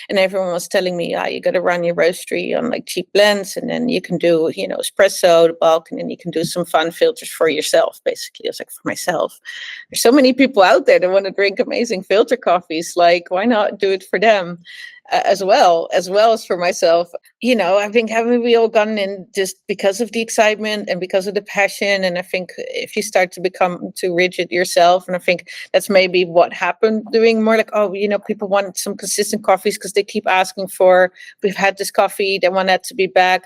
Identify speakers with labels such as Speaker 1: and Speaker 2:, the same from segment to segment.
Speaker 1: and everyone was telling me, you got to run your roastery on like cheap blends, and then you can do, espresso, the bulk, and then you can do some fun filters for yourself. Basically, I was like, for myself, there's so many people out there that want to drink amazing filter coffees. Like, why not do it for them? As well as for myself. I think haven't we all gone in just because of the excitement and because of the passion? And I think if you start to become too rigid yourself, and I think that's maybe what happened, doing more like, people want some consistent coffees because they keep asking for, we've had this coffee, they want that to be back.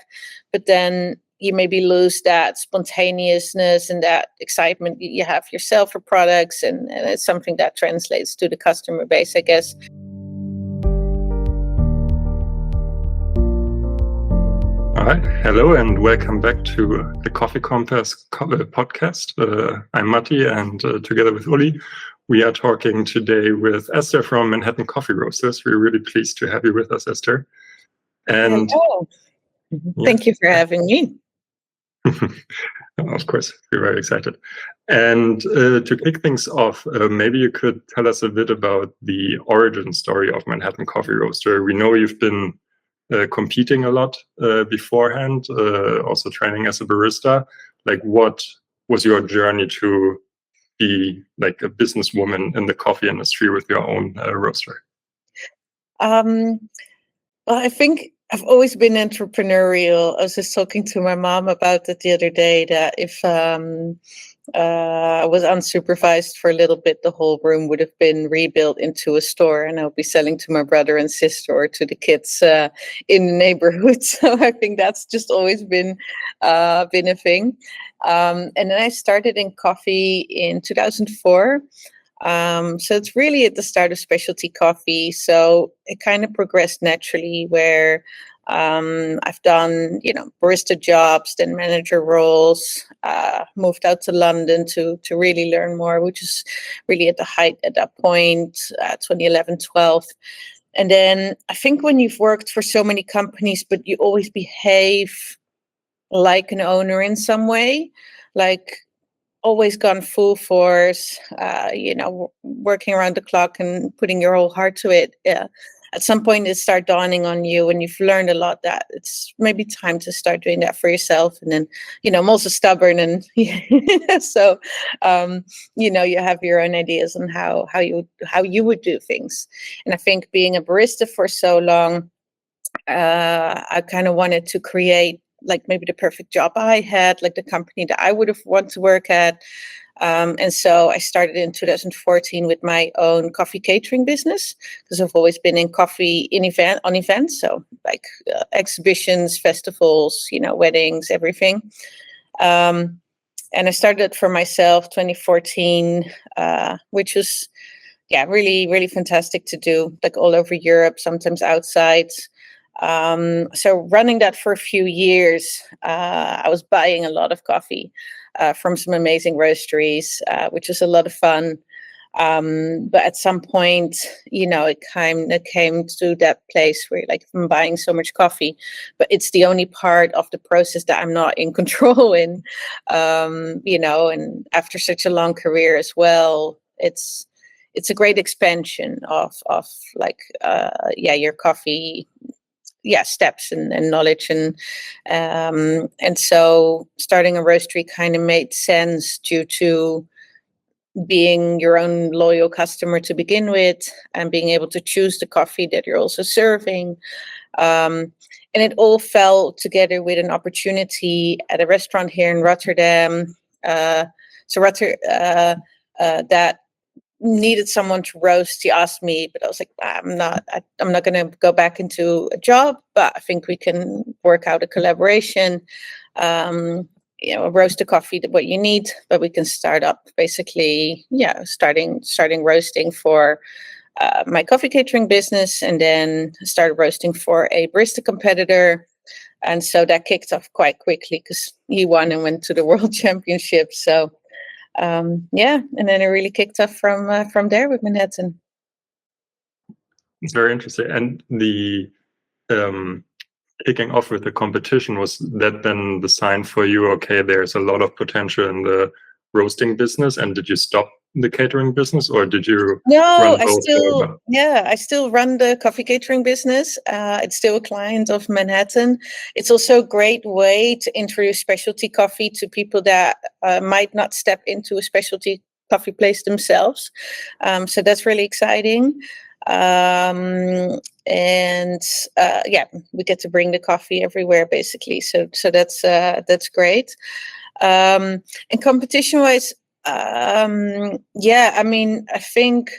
Speaker 1: But then you maybe lose that spontaneousness and that excitement you have yourself for products. And it's something that translates to the customer base, I guess.
Speaker 2: All right. Hello and welcome back to the Coffee Compass podcast. I'm Matti, and together with Uli, we are talking today with Esther from Manhattan Coffee Roasters. We're really pleased to have you with us, Esther. And
Speaker 1: hello. Thank you for having me.
Speaker 2: Of course, we're very excited. And to kick things off, maybe you could tell us a bit about the origin story of Manhattan Coffee Roaster. We know you've been competing a lot beforehand, also training as a barista. Like, what was your journey to be like a businesswoman in the coffee industry with your own roaster?
Speaker 1: Well, I think I've always been entrepreneurial. I was just talking to my mom about it the other day, that if I was unsupervised for a little bit, the whole room would have been rebuilt into a store, and I'll be selling to my brother and sister or to the kids in the neighborhood. So I think that's just always been a thing. And then I started in coffee in 2004. So it's really at the start of specialty coffee. So it kind of progressed naturally, where I've done, barista jobs, then manager roles, moved out to London to really learn more, which is really at the height at that point, 2011, 12. And then I think when you've worked for so many companies, but you always behave like an owner in some way, like always gone full force, working around the clock and putting your whole heart to it. At some point it starts dawning on you, and you've learned a lot, that it's maybe time to start doing that for yourself. And then, I'm also stubborn, and so, you have your own ideas on how you would do things. And I think being a barista for so long, I kind of wanted to create like maybe the perfect job I had, like the company that I would have wanted to work at. And so I started in 2014 with my own coffee catering business, because I've always been in coffee on events. So like exhibitions, festivals, weddings, everything. And I started for myself 2014, which was, really, really fantastic to do, like all over Europe, sometimes outside. So running that for a few years, I was buying a lot of coffee from some amazing roasteries, which was a lot of fun. But at some point, it came to that place where, like, I'm buying so much coffee, but it's the only part of the process that I'm not in control in, and after such a long career as well, it's a great expansion of your coffee steps and knowledge, and so starting a roastery kind of made sense due to being your own loyal customer to begin with, and being able to choose the coffee that you're also serving, and it all fell together with an opportunity at a restaurant here in Rotterdam. That needed someone to roast. He asked me, but I was like, I'm not going to go back into a job, but I think we can work out a collaboration, roast the coffee, what you need, but we can start up basically, starting roasting for my coffee catering business, and then started roasting for a barista competitor. And so that kicked off quite quickly, because he won and went to the World Championship. So and then it really kicked off from there with Manhattan.
Speaker 2: It's very interesting. And the kicking off with the competition, was that then the sign for you, okay, there's a lot of potential in the roasting business? And did you stop the catering business, or did you
Speaker 1: No,
Speaker 2: run both?
Speaker 1: I still run the coffee catering business. It's still a client of Manhattan. It's also a great way to introduce specialty coffee to people that might not step into a specialty coffee place themselves. So that's really exciting. We get to bring the coffee everywhere, basically. So that's great. And competition-wise, I think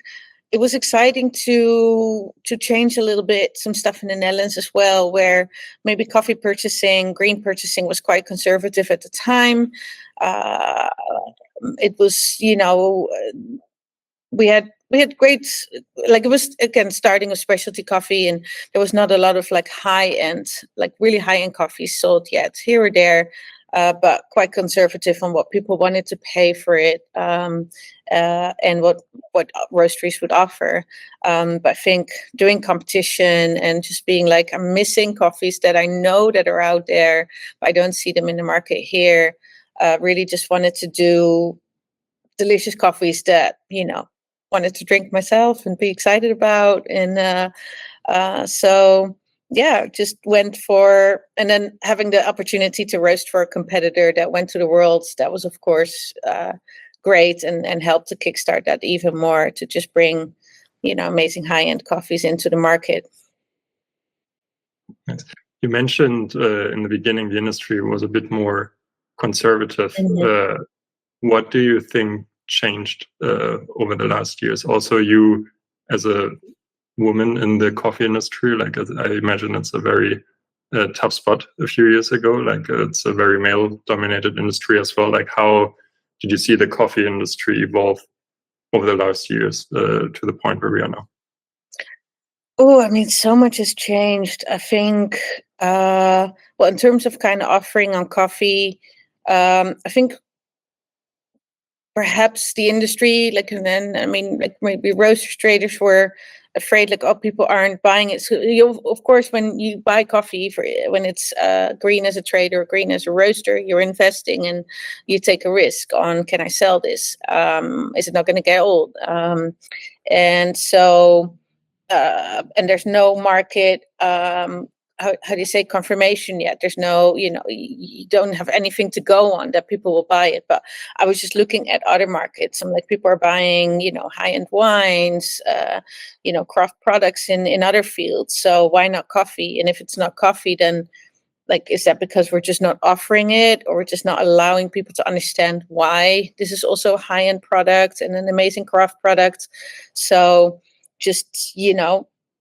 Speaker 1: it was exciting to change a little bit some stuff in the Netherlands as well, where maybe coffee purchasing, green purchasing was quite conservative at the time. It was, we had great, like, it was again starting with specialty coffee, and there was not a lot of like really high end coffee sold yet, here or there. But quite conservative on what people wanted to pay for it, and what roasteries would offer. But I think doing competition and just being like, I'm missing coffees that I know that are out there, but I don't see them in the market here. Really just wanted to do delicious coffees that, wanted to drink myself and be excited about. And just went for, and then having the opportunity to roast for a competitor that went to the Worlds, that was of course great, and helped to kickstart that even more, to just bring, amazing high-end coffees into the market.
Speaker 2: Yes. You mentioned in the beginning the industry was a bit more conservative. Mm-hmm. What do you think changed over the last years? Also, you as a woman in the coffee industry, like, I imagine it's a very tough spot a few years ago. Like, it's a very male-dominated industry as well. Like, how did you see the coffee industry evolve over the last years to the point where we are now?
Speaker 1: Oh, I mean, so much has changed. I think, in terms of kind of offering on coffee, I think perhaps the industry, like, and then, I mean, like, maybe roasters, traders were afraid, like, oh, people aren't buying it. So of course, when you buy coffee, when it's green as a trader or green as a roaster, you're investing, and you take a risk on, can I sell this? Is it not going to get old? And so, and there's no market, how do you say, confirmation yet. There's no, you don't have anything to go on that people will buy it. But I was just looking at other markets. I'm like, people are buying, high-end wines, craft products in other fields. So why not coffee? And if it's not coffee, then, like, is that because we're just not offering it, or we're just not allowing people to understand why this is also a high-end product and an amazing craft product? So just,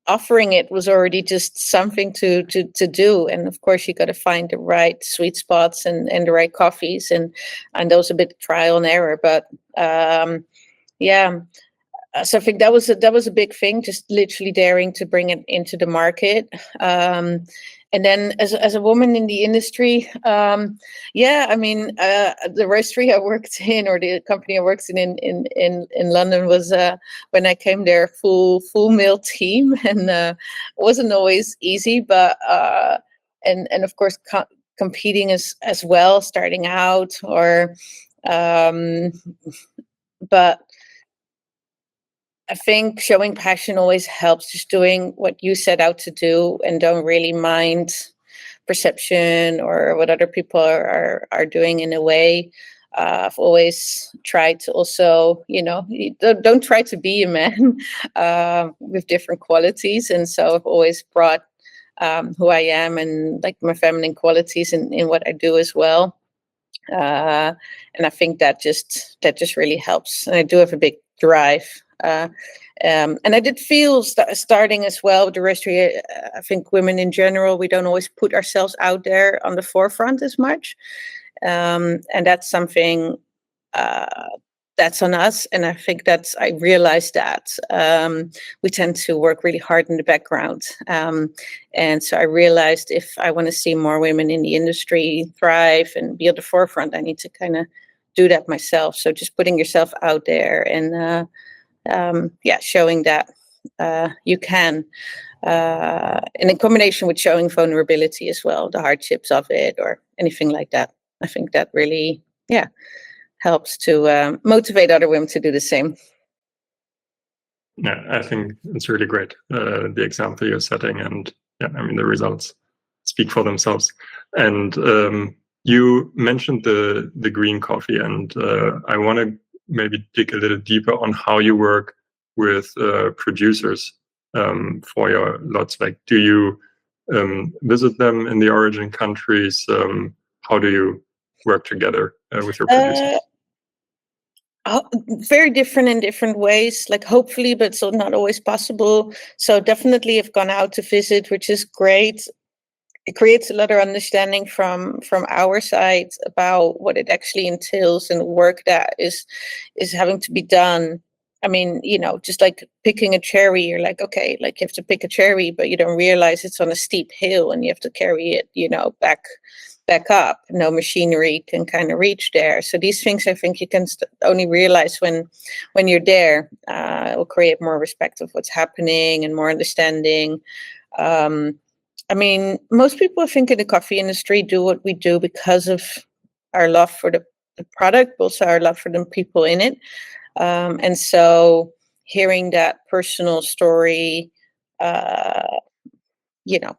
Speaker 1: offering it was already just something to do. And of course, you got to find the right sweet spots and the right coffees, and those a bit trial and error. But so I think that was a big thing, just literally daring to bring it into the market. And then as a woman in the industry, I mean, the roastery I worked in, or the company I worked in London, was, when I came there, full male team, and it wasn't always easy, but and of course competing as well, starting out, or but I think showing passion always helps, just doing what you set out to do, and don't really mind perception or what other people are doing in a way. I've always tried to also, don't try to be a man with different qualities. And so I've always brought who I am, and like my feminine qualities in what I do as well. And I think that just really helps. And I do have a big drive. And I did feel starting as well with the roastery, I think women in general, we don't always put ourselves out there on the forefront as much. And that's something that's on us. And I think I realized that we tend to work really hard in the background. And so I realized, if I want to see more women in the industry thrive and be at the forefront, I need to kind of do that myself. So just putting yourself out there, and showing that you can, and in combination with showing vulnerability as well, the hardships of it, or anything like that. I think that really, helps to motivate other women to do the same.
Speaker 2: Yeah, I think it's really great, the example you're setting, and yeah, I mean, the results speak for themselves. And you mentioned the green coffee, and I want to maybe dig a little deeper on how you work with producers for your lots. Like, do you visit them in the origin countries? How do you work together with your producers?
Speaker 1: Very different in different ways, like hopefully, but so not always possible. So definitely I've gone out to visit, which is great. It creates a lot of understanding from our side about what it actually entails and the work that is having to be done. I mean, just like picking a cherry, you're like, okay, like you have to pick a cherry, but you don't realize it's on a steep hill and you have to carry it, back up. No machinery can kind of reach there. So these things, I think, you can only realize when you're there. It will create more respect of what's happening and more understanding. I mean, most people, I think, in the coffee industry do what we do because of our love for the product, but also our love for the people in it. And so hearing that personal story,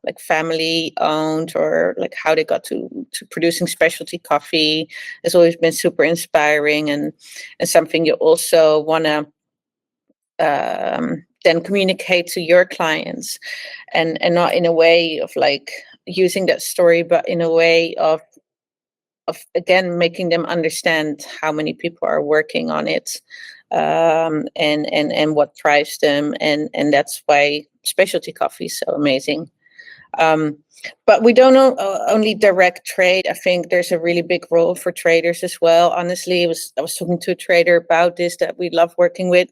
Speaker 1: like family owned, or like how they got to producing specialty coffee, has always been super inspiring, and something you also want to then communicate to your clients, and not in a way of like using that story, but in a way of again making them understand how many people are working on it, and what drives them, and that's why specialty coffee is so amazing. But we don't only direct trade. I think there's a really big role for traders as well. Honestly, I was talking to a trader about this, that we love working with,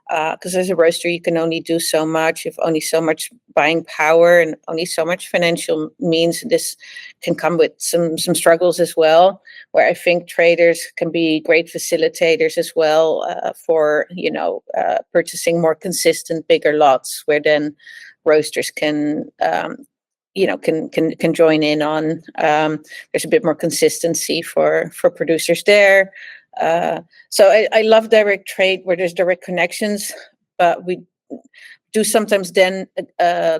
Speaker 1: because as a roaster, you can only do so much. You've only so much buying power and only so much financial means. This can come with some struggles as well, where I think traders can be great facilitators as well, for purchasing more consistent, bigger lots, where then roasters can can join in on. There's a bit more consistency for producers there. So I love direct trade where there's direct connections, but we do sometimes then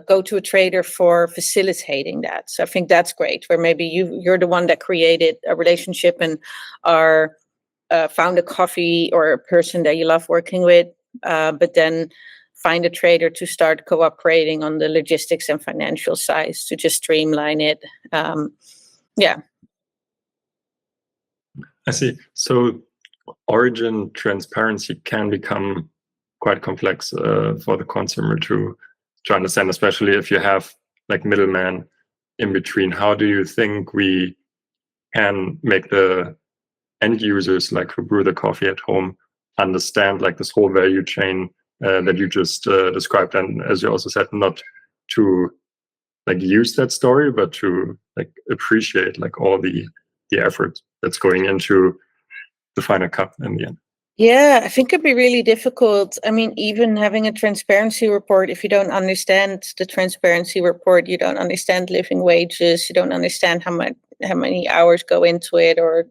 Speaker 1: go to a trader for facilitating that. So I think that's great, where maybe you're the one that created a relationship and are found a coffee or a person that you love working with, but then find a trader to start cooperating on the logistics and financial sides to just streamline it. Yeah.
Speaker 2: I see. So origin transparency can become quite complex for the consumer to understand, especially if you have like middlemen in between. How do you think we can make the end users, like who brew the coffee at home, understand like this whole value chain that you just described, and as you also said, not to like use that story, but to like appreciate like all the effort that's going into the final cup in the end?
Speaker 1: Yeah, I think it'd be really difficult. I mean, even having a transparency report, if you don't understand the transparency report, you don't understand living wages, you don't understand how many hours go into it, or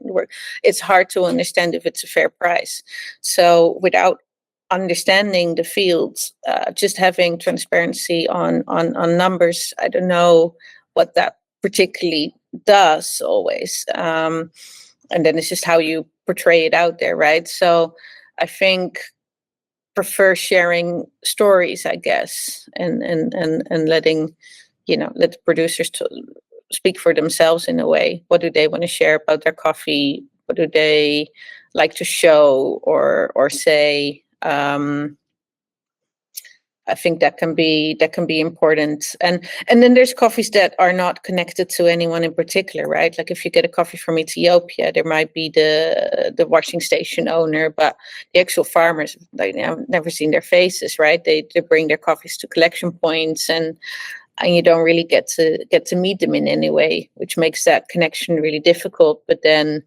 Speaker 1: it's hard to understand if it's a fair price. So without understanding the fields, just having transparency on numbers, I don't know what that particularly does always. And then it's just how you portray it out there, right? So I think prefer sharing stories, I guess, and letting let the producers to speak for themselves in a way. What do they want to share about their coffee? What do they like to show or say? I think that can be important. And then there's coffees that are not connected to anyone in particular, right? Like if you get a coffee from Ethiopia, there might be the washing station owner, but the actual farmers, like, I've never seen their faces, right? They bring their coffees to collection points, and you don't really get to meet them in any way, which makes that connection really difficult. But then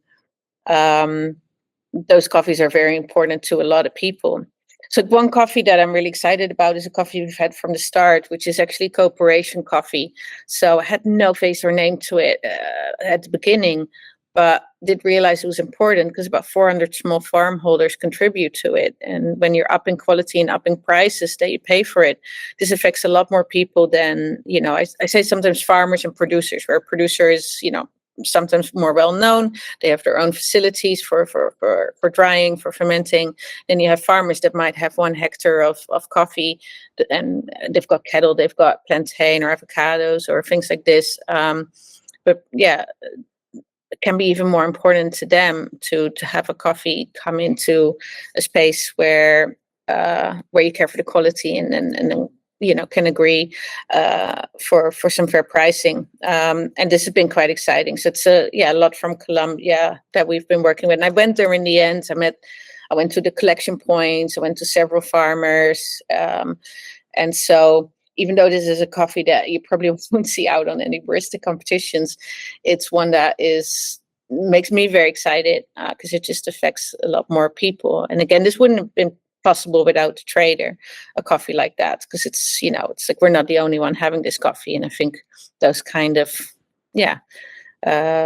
Speaker 1: those coffees are very important to a lot of people. So one coffee that I'm really excited about is a coffee we've had from the start, which is actually Cooperation coffee. So I had no face or name to it at the beginning, but did realize it was important because about 400 small farm holders contribute to it. And when you're upping quality and upping prices that you pay for it, this affects a lot more people than, I say sometimes farmers and producers, where a producer is, sometimes more well known. They have their own facilities for drying, for fermenting. Then you have farmers that might have 1 hectare of coffee, and they've got cattle, they've got plantain or avocados or things like this. But yeah, it can be even more important to them to have a coffee come into a space where you care for the quality and then can agree for some fair pricing. And this has been quite exciting. So it's a lot from Colombia that we've been working with. And I went there in the end. I went to the collection points. I went to several farmers. And so even though this is a coffee that you probably won't see out on any barista competitions, it's one that makes me very excited because it just affects a lot more people. And again, this wouldn't have been possible without a trader, a coffee like that, because it's like we're not the only one having this coffee. And I think those kind of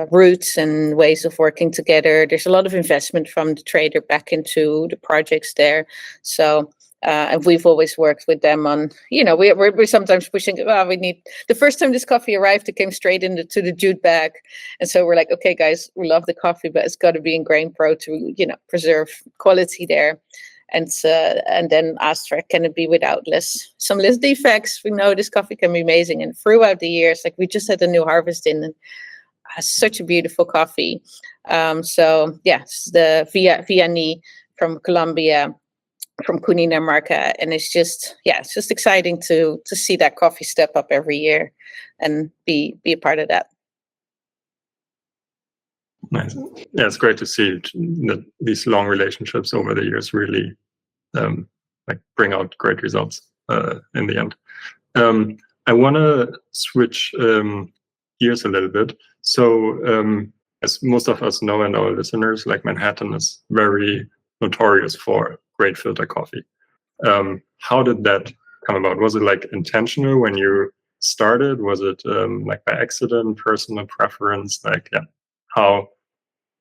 Speaker 1: routes and ways of working together, there's a lot of investment from the trader back into the projects there. So and we've always worked with them on, we're sometimes pushing, we need, the first time this coffee arrived, it came straight into the jute bag. And so we're like, okay, guys, we love the coffee, but it's got to be in grain pro to, preserve quality there. And then asked for, can it be without some less defects? We know this coffee can be amazing. And throughout the years, like we just had a new harvest in, and such a beautiful coffee. So yeah, it's the Vianney from Colombia, from Cundinamarca, and it's just exciting to see that coffee step up every year and be a part of that.
Speaker 2: Nice. Yeah, it's great to see that these long relationships over the years really bring out great results in the end. I want to switch gears a little bit. So as most of us know, and our listeners, like Manhattan is very notorious for great filter coffee. How did that come about? Was it like intentional when you started? Was it like by accident, personal preference?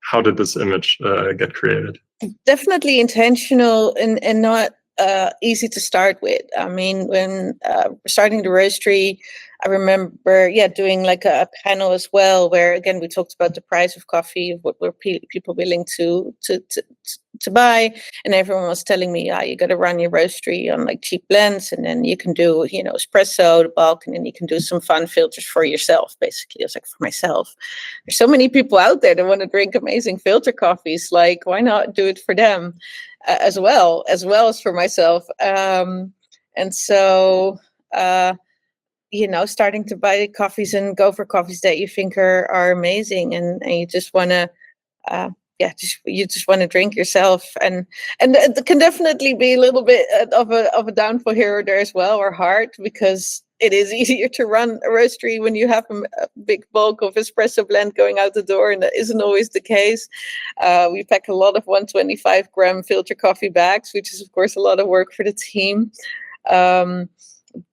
Speaker 2: How did this image get created?
Speaker 1: Definitely intentional and not easy to start with. I mean, when starting the roastery, I remember, doing like a panel as well, where again we talked about the price of coffee, what were people willing to buy, and everyone was telling me, you got to run your roastery on like cheap blends, and then you can do espresso, the bulk, and then you can do some fun filters for yourself. Basically, I was like, for myself, there's so many people out there that want to drink amazing filter coffees. Like, why not do it for them as well as for myself? And so. Starting to buy coffees and go for coffees that you think are amazing, and you just want to, you just want to drink yourself, and it can definitely be a little bit of a downfall here or there as well, or hard, because it is easier to run a roastery when you have a big bulk of espresso blend going out the door, and that isn't always the case. We pack a lot of 125-gram filter coffee bags, which is of course a lot of work for the team,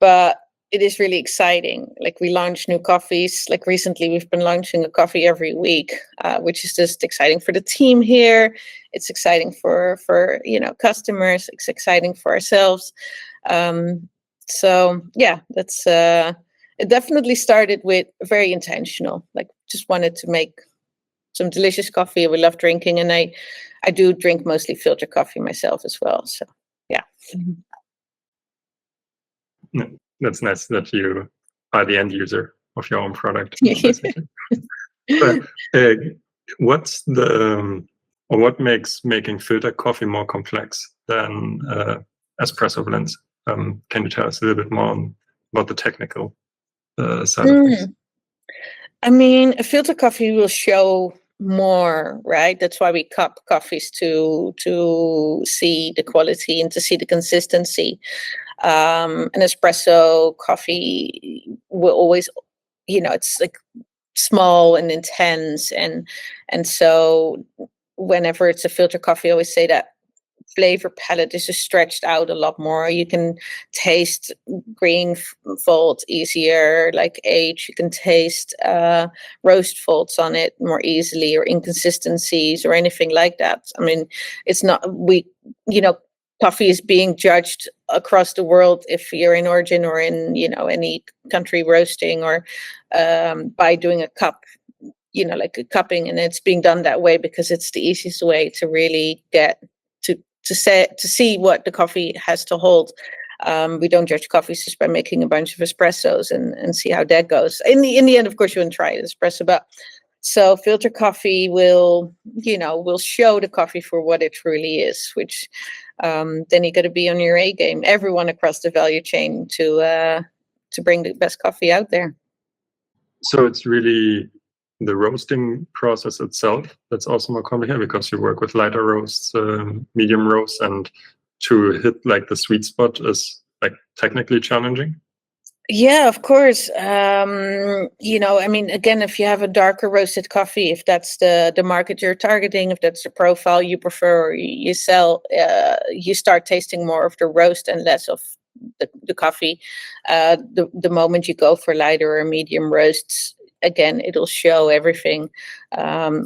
Speaker 1: but it is really exciting. Like, we launch new coffees. Like recently, we've been launching a coffee every week, which is just exciting for the team here. It's exciting for customers. It's exciting for ourselves. So yeah, that's it. Definitely started with very intentional. Like, just wanted to make some delicious coffee. We love drinking, and I do drink mostly filter coffee myself as well. So yeah.
Speaker 2: That's nice that you are the end user of your own product. But what's what makes making filter coffee more complex than espresso blends? Can you tell us a little bit more about the technical side of things?
Speaker 1: I mean, a filter coffee will show more, right? That's why we cup coffees to see the quality and to see the consistency. An espresso coffee will always, it's like small and intense, and so whenever it's a filter coffee, I always say that flavor palette is just stretched out a lot more. You can taste green folds easier, like age. You can taste roast folds on it more easily, or inconsistencies or anything like that. I mean, it's not, coffee is being judged across the world if you're in origin or in, any country roasting, or by doing a cup, like a cupping, and it's being done that way because it's the easiest way to really get to see what the coffee has to hold. We don't judge coffees just by making a bunch of espressos and see how that goes. In the end, of course, you want to try an espresso, but so filter coffee will show the coffee for what it truly is, which then you got to be on your A game, everyone across the value chain, to bring the best coffee out there.
Speaker 2: So it's really the roasting process itself that's also more complicated, because you work with lighter roasts, medium roasts, and to hit like the sweet spot is like technically challenging.
Speaker 1: Yeah, of course. I mean, again, if you have a darker roasted coffee, if that's the market you're targeting, if that's the profile you prefer, or you sell, you start tasting more of the roast and less of the coffee. The moment you go for lighter or medium roasts, again, it'll show everything.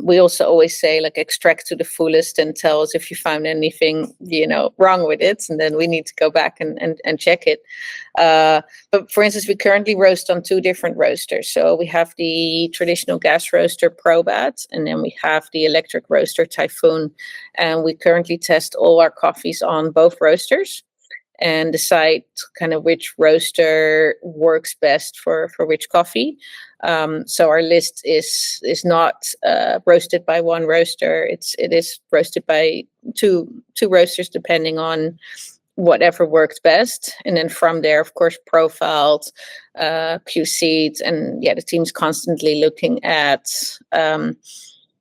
Speaker 1: We also always say, like, extract to the fullest and tell us if you found anything, wrong with it, and then we need to go back and check it. But for instance, we currently roast on 2 different roasters. So we have the traditional gas roaster Probat, and then we have the electric roaster Typhoon. And we currently test all our coffees on both roasters and decide kind of which roaster works best for which coffee. So our list is not roasted by one roaster. It is roasted by two roasters, depending on whatever works best. And then from there, of course, profiled, QC'd, and the team's constantly looking at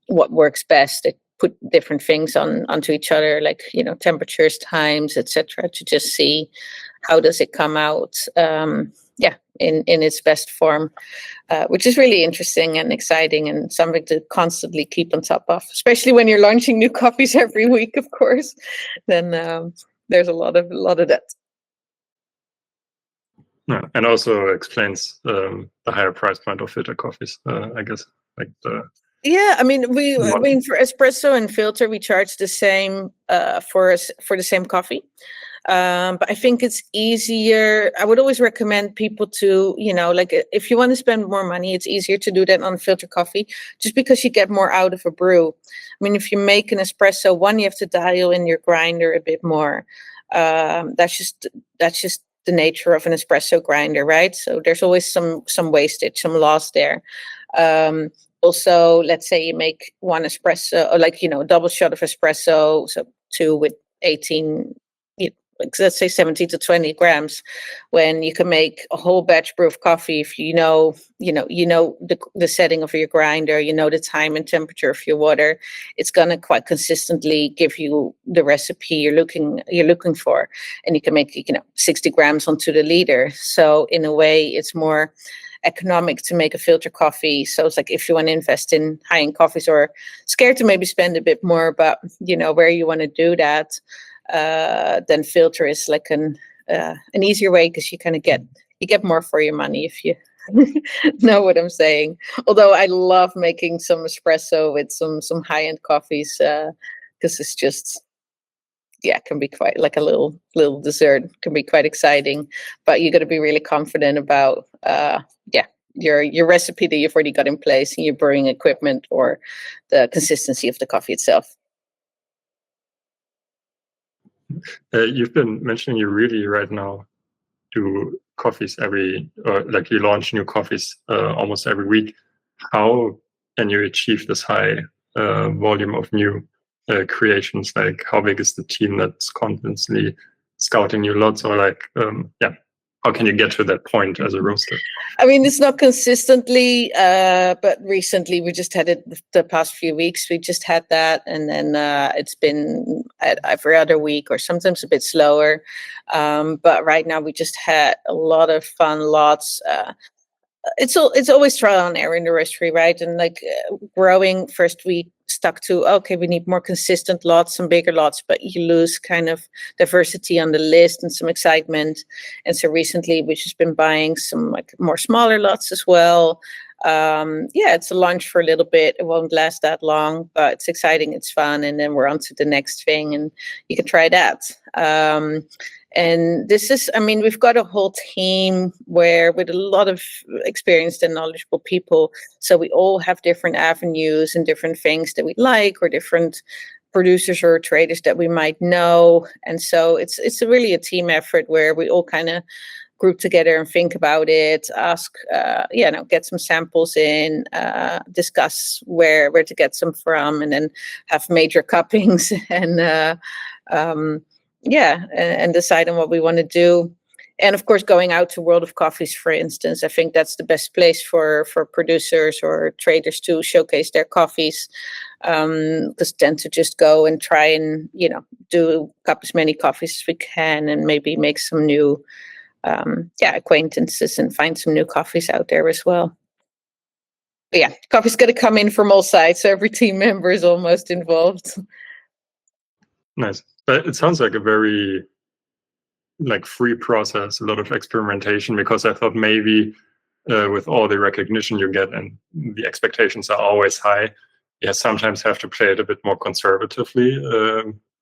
Speaker 1: what works best. They put different things onto each other, like, temperatures, times, etc., to just see how does it come out in its best form, which is really interesting and exciting, and something to constantly keep on top of, especially when you're launching new coffees every week, of course. Then there's a lot of that.
Speaker 2: Yeah, and also explains the higher price point of filter coffees, I guess, like the.
Speaker 1: Yeah, I mean, for espresso and filter, we charge the same for the same coffee. But I think it's easier. I would always recommend people to, like, if you want to spend more money, it's easier to do that on filter coffee, just because you get more out of a brew. I mean, if you make an espresso, you have to dial in your grinder a bit more. That's just the nature of an espresso grinder, right? So there's always some wastage, some loss there. Also, let's say you make one espresso, or like, a double shot of espresso, so 2 with 18, let's say 70 to 20 grams, when you can make a whole batch brew of coffee if you know the setting of your grinder, the time and temperature of your water. It's gonna quite consistently give you the recipe you're looking for, and you can make 60 grams onto the liter. So in a way, it's more economic to make a filter coffee. So it's like, if you want to invest in high-end coffees, or scared to maybe spend a bit more, but where you want to do that, then filter is like an easier way, because you kind of get more for your money, if you know what I'm saying. Although I love making some espresso with some high-end coffees, because it's just, can be quite like a little dessert, can be quite exciting. But you got to be really confident about your recipe that you've already got in place, and your brewing equipment, or the consistency of the coffee itself.
Speaker 2: You've been mentioning you really right now do coffees like you launch new coffees almost every week. How can you achieve this high volume of new creations? Like, how big is the team that's constantly scouting new lots? Or like, how can you get to that point as a roaster?
Speaker 1: I mean, it's not consistently, but recently we just had it the past few weeks. We just had that, and then it's been every other week, or sometimes a bit slower. But right now we just had a lot of fun lots. it's always trial and error in the roastery, right? And like growing, first we stuck to, okay, we need more consistent lots, some bigger lots, but you lose kind of diversity on the list and some excitement. And so recently we've just been buying some like more smaller lots as well. Yeah, it's a launch for a little bit. It won't last that long, but it's exciting, it's fun, and then we're on to the next thing, and you can try that. And this is, I mean, we've got a whole team where with a lot of experienced and knowledgeable people. So we all have different avenues and different things that we like, or different producers or traders that we might know. And so it's really a team effort where we all kind of group together and think about it, ask, get some samples in, discuss where to get some from, and then have major cuppings and decide on what we want to do. And of course, going out to World of Coffees, for instance, I think that's the best place for producers or traders to showcase their coffees, because tend to just go and try and, do cup as many coffees as we can, and maybe make some new acquaintances and find some new coffees out there as well. But yeah, coffee's got to come in from all sides, so every team member is almost involved.
Speaker 2: Nice. But it sounds like a very free process, a lot of experimentation, because I thought maybe with all the recognition you get and the expectations are always high, you sometimes have to play it a bit more conservatively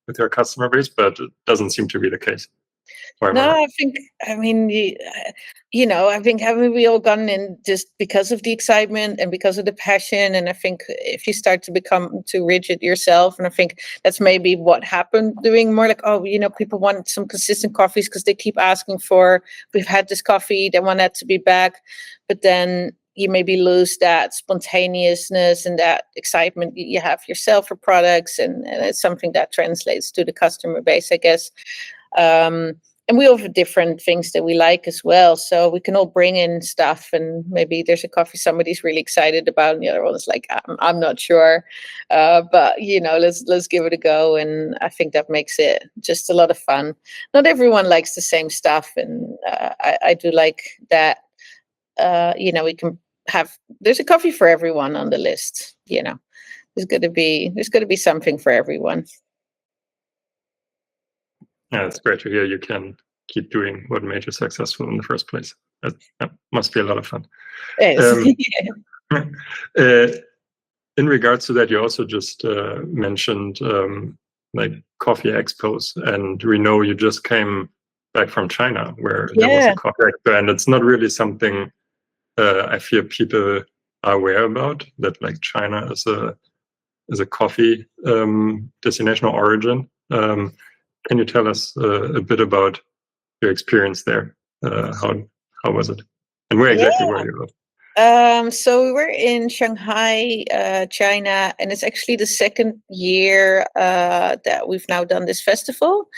Speaker 2: with your customer base, but it doesn't seem to be the case.
Speaker 1: No, I think haven't we all gone in just because of the excitement and because of the passion? And I think if you start to become too rigid yourself, and I think that's maybe what happened, doing more like, people want some consistent coffees because they keep asking for, we've had this coffee, they want that to be back. But then you maybe lose that spontaneousness and that excitement you have yourself for products. And it's something that translates to the customer base, I guess. And we all have different things that we like as well. So we can all bring in stuff, and maybe there's a coffee somebody's really excited about, and the other one is like, I'm not sure. But let's give it a go. And I think that makes it just a lot of fun. Not everyone likes the same stuff. And I do like that, we can there's a coffee for everyone on the list. There's got to be something for everyone.
Speaker 2: Yeah, it's great to hear you can keep doing what made you successful in the first place. That must be a lot of fun. In regards to that, you also just mentioned coffee expos, and we know you just came back from China, where there was a coffee expo, and it's not really something I fear people are aware about, that China is a coffee destination or origin. Can you tell us a bit about your experience there? How was it? And where exactly were you?
Speaker 1: So we were in Shanghai, China, and it's actually the second year that we've now done this festival,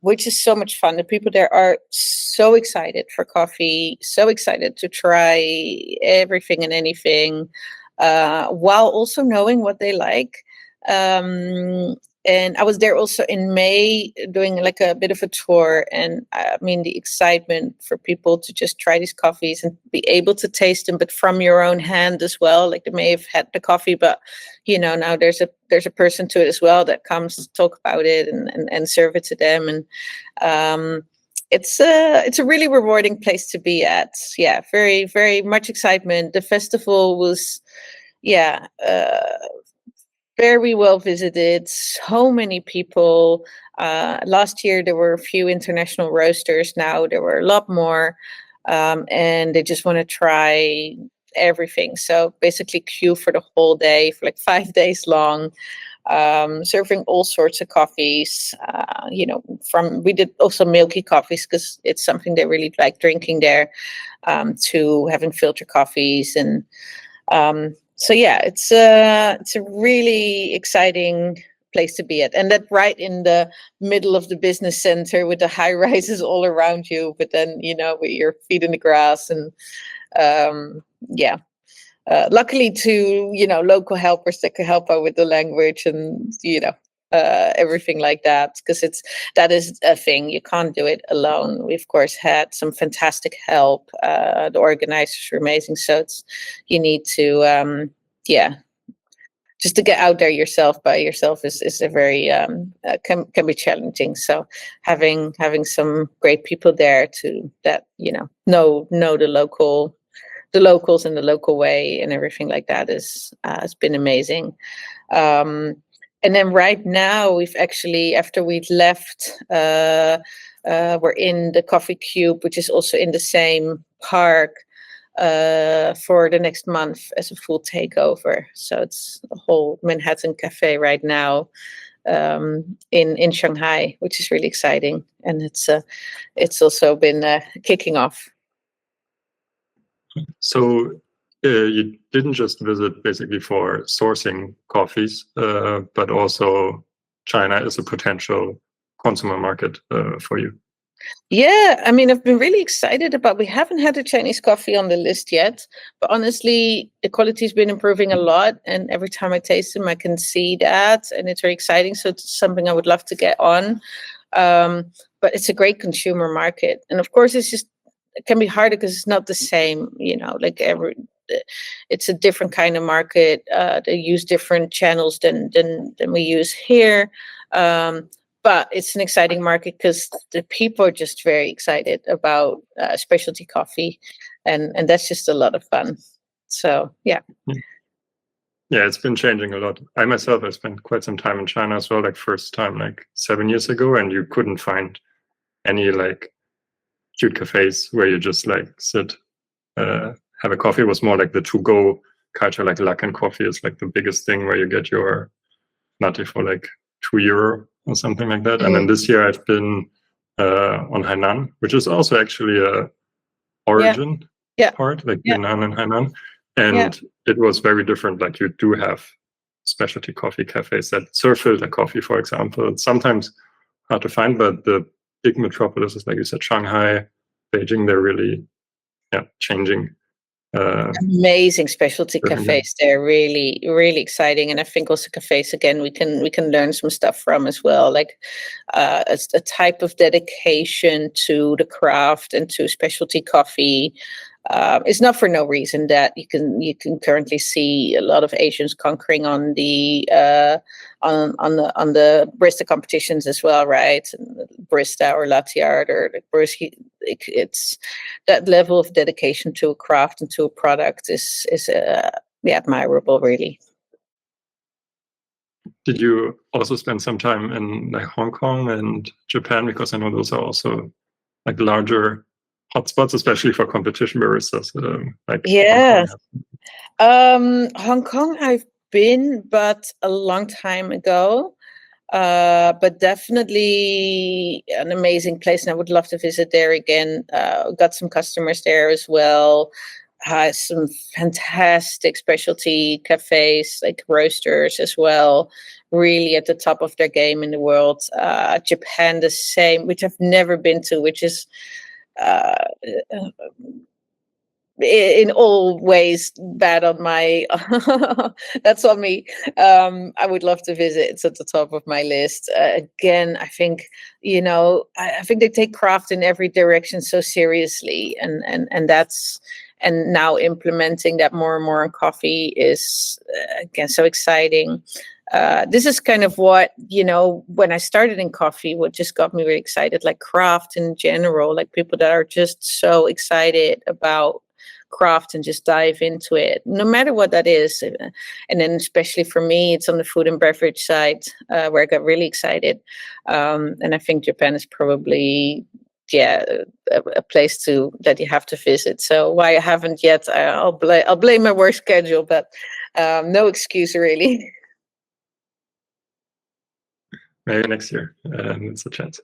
Speaker 1: which is so much fun. The people there are so excited for coffee, so excited to try everything and anything, while also knowing what they like. And I was there also in May doing a bit of a tour. And I mean, the excitement for people to just try these coffees and be able to taste them, but from your own hand as well. They may have had the coffee, but now there's a person to it as well that comes to talk about it and serve it to them. And it's a really rewarding place to be at. Yeah, very, very much excitement. The festival was, very well visited, so many people. Last year there were a few international roasters. Now there were a lot more, and they just want to try everything. So basically queue for the whole day, for 5 days long, serving all sorts of coffees. We did also milky coffees because it's something they really like drinking there, to having filter coffees. And so yeah, it's a really exciting place to be at, and that right in the middle of the business center with the high rises all around you. But then with your feet in the grass, and luckily to local helpers that could help out with the language, and everything like that, because that is a thing. You can't do it alone. We of course had some fantastic help. The organizers were amazing, so you need to just to get out there by yourself is a very can be challenging. So having some great people there that know the locals in the local way and everything like that has been amazing. And then right now we've actually, after we've left, we're in the Coffee Cube, which is also in the same park, for the next month as a full takeover. So it's a whole Manhattan cafe right now, in Shanghai, which is really exciting, and it's also been kicking off.
Speaker 2: So you didn't just visit basically for sourcing coffees, but also China is a potential consumer market for you.
Speaker 1: Yeah, I mean, I've been really excited we haven't had a Chinese coffee on the list yet, but honestly, the quality's been improving a lot. And every time I taste them, I can see that. And it's very exciting. So it's something I would love to get on. But it's a great consumer market. And of course, it can be harder because it's not the same, like it's a different kind of market. They use different channels than we use here. But it's an exciting market because the people are just very excited about specialty coffee, and that's just a lot of fun. So yeah.
Speaker 2: Yeah, it's been changing a lot. I myself, I spent quite some time in China as well, like first time like 7 years ago, and you couldn't find any like cute cafes where you just like sit, have a coffee. It was more like the to-go culture, like Luckin coffee is like the biggest thing where you get your latte for like €2 or something like that. And then this year I've been on Hainan, which is also actually a origin part, like Yunnan and Hainan. And it was very different. Like you do have specialty coffee cafes that serve filter coffee, for example. It's sometimes hard to find, but the big metropolises, like you said, Shanghai, Beijing, they're really changing.
Speaker 1: Amazing specialty cafes. They're really, really exciting. And I think also cafes, again, we can learn some stuff from as well. Like a type of dedication to the craft and to specialty coffee. It's not for no reason that you can currently see a lot of Asians conquering on the barista competitions as well, right? And barista or latte art or it's that level of dedication to a craft and to a product is admirable, really.
Speaker 2: Did you also spend some time in like Hong Kong and Japan, because I know those are also like larger hotspots, especially for competition baristas?
Speaker 1: Hong Kong I've been, but a long time ago. But definitely an amazing place, and I would love to visit there again. Got some customers there as well. Some fantastic specialty cafes, like roasters as well, really at the top of their game in the world. Japan, the same, which I've never been to, which is in all ways bad on my that's on me. I would love to visit. It's at the top of my list. Again, I think I think they take craft in every direction so seriously, and that's, and now implementing that more and more in coffee is again so exciting. This is kind of what, when I started in coffee, what just got me really excited, like craft in general, like people that are just so excited about craft and just dive into it, no matter what that is. And then especially for me, it's on the food and beverage side, where I got really excited. And I think Japan is probably a place that you have to visit. So why I haven't yet, I'll blame my work schedule, but no excuse really.
Speaker 2: Maybe next year, it's a chance.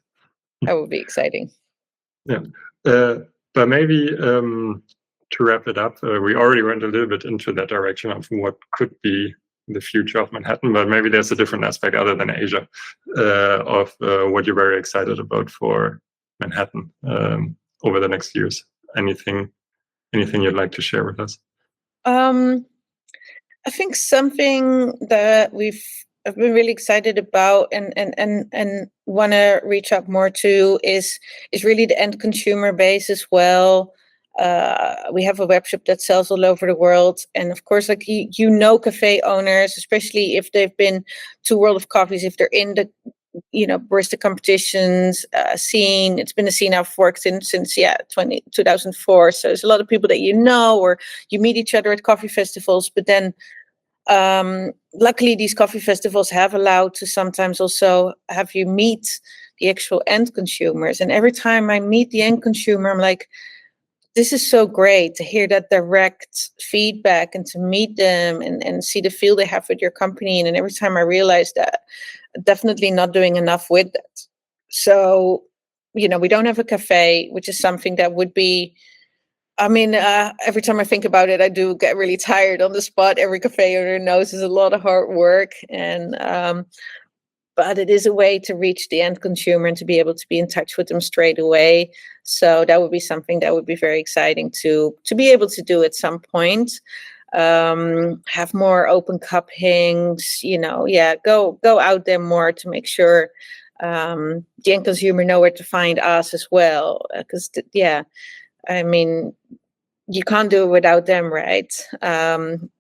Speaker 1: That would be exciting.
Speaker 2: Yeah, but maybe to wrap it up, we already went a little bit into that direction of what could be the future of Manhattan, but maybe there's a different aspect other than Asia of what you're very excited about for Manhattan over the next years. Anything you'd like to share with us?
Speaker 1: I think something that we've I've been really excited about and want to reach out more to is really the end consumer base as well. We have a web shop that sells all over the world, and of course, like cafe owners, especially if they've been to World of Coffees, if they're in the barista competitions scene. It's been a scene I've worked in since 2004. So there's a lot of people that or you meet each other at coffee festivals, but then luckily these coffee festivals have allowed to sometimes also have you meet the actual end consumers. And every time I meet the end consumer, I'm like, this is so great to hear that direct feedback and to meet them and see the feel they have with your company. And then every time I realize that, definitely not doing enough with that. So, we don't have a cafe, which is something that would be, every time I think about it, I do get really tired on the spot. Every cafe owner knows it's a lot of hard work. But it is a way to reach the end consumer and to be able to be in touch with them straight away. So that would be something that would be very exciting to be able to do at some point. Have more open cuppings, go out there more to make sure the end consumer know where to find us as well. Because you can't do it without them, right?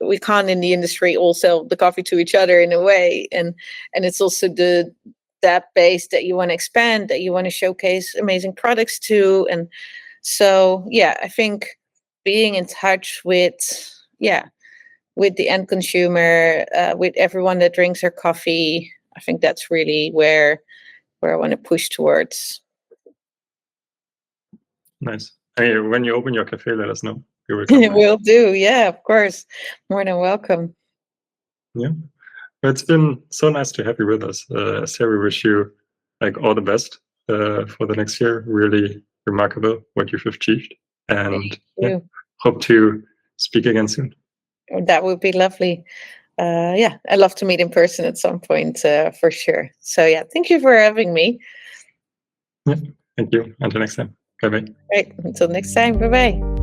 Speaker 1: We can't in the industry all sell the coffee to each other in a way, and it's also that base that you want to expand, that you want to showcase amazing products to, and so I think being in touch with the end consumer, with everyone that drinks our coffee, I think that's really where I want to push towards.
Speaker 2: Nice. Hey, when you open your cafe, let us know.
Speaker 1: Will do. Yeah, of course. More than welcome.
Speaker 2: Yeah. It's been so nice to have you with us. Esther, we wish you all the best for the next year. Really remarkable what you've achieved. And hope to speak again soon.
Speaker 1: That would be lovely. I'd love to meet in person at some point for sure. So thank you for having me.
Speaker 2: Yeah, thank you. Until next time. Bye-bye.
Speaker 1: Right. Until next time. Bye-bye.